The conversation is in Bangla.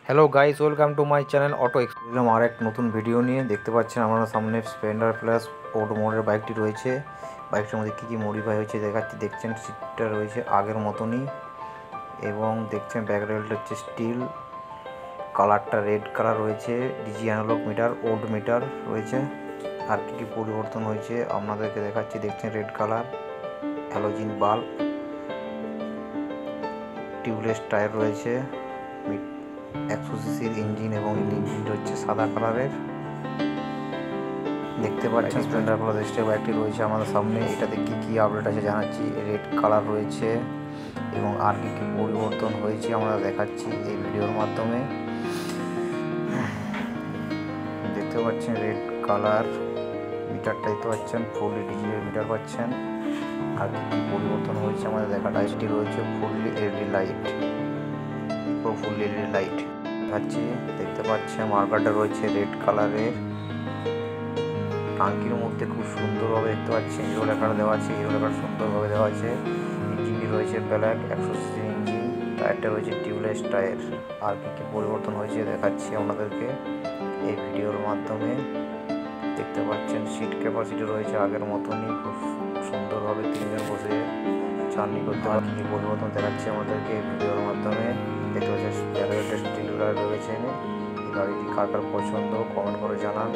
Hello guys, welcome to my channel auto explore. আর এক নতুন ভিডিও নিয়ে দেখতে পাচ্ছেন আপনারা সামনে স্প্লেন্ডার প্লাস ওল্ড মোডের বাইকটি রয়েছে। বাইকটার মধ্যে কী কী মডিফাই হয়েছে দেখাচ্ছি। দেখছেন সিটটা রয়েছে আগের মতনই এবং দেখছেন ব্যাক রেলটা হচ্ছে স্টিল, কালারটা রেড কালার রয়েছে, digi analog meter, old meter রয়েছে। আর কী কী পরিবর্তন হয়েছে আপনাদেরকে দেখাচ্ছি। দেখছেন red colour, halogen bulb, tubeless tyre রয়েছে, 100 সিসির ইঞ্জিন এবং ইঞ্জিনটা হচ্ছে সাদা কালারের। দেখতে পাচ্ছেন স্প্লেন্ডার প্লাস স্টেপ বাইকটি রয়েছে আমাদের সামনে। এটাতে কী কী আপডেট আছে জানাচ্ছি। রেড কালার রয়েছে এবং আর কী কী পরিবর্তন হয়েছে আমরা দেখাচ্ছি এই ভিডিওর মাধ্যমে। দেখতে পাচ্ছেন রেড কালার মিটারটা দেখতে পাচ্ছেন, ফুললি ডিজিটাল মিটার পাচ্ছেন। আর কী কী পরিবর্তন হয়েছে আমাদের দেখা। লাইটটি রয়েছে fully LED light, fully LED light দেখাচ্ছি। দেখতে পাচ্ছেন মার্কারটা রয়েছে রেড কালারের। টাঙ্কির মধ্যে খুব সুন্দরভাবে দেখতে পাচ্ছি হিরো লেখাটা দেওয়া আছে, হিরো লেখাটা সুন্দরভাবে দেওয়া আছে। ইঞ্জিনটি রয়েছে ব্ল্যাক 100 সিসি ইঞ্জিন, টায়ারটা রয়েছে টিউবলেস টায়ার। আর কী কী পরিবর্তন হয়েছে দেখাচ্ছি আপনাদেরকে এই ভিডিওর মাধ্যমে। দেখতে পাচ্ছেন সিট ক্যাপাসিটি রয়েছে আগের মতনই, খুব সুন্দরভাবে তিনজন বসে জার্নি করতে পারে। কী কী পরিবর্তন দেখাচ্ছি আমাদেরকে এই ভিডিওর মাধ্যমে। দেখতে পাচ্ছেন স্টিল রয়েছে। এই গাড়িটি কার কার পছন্দ কমেন্ট করে জানান।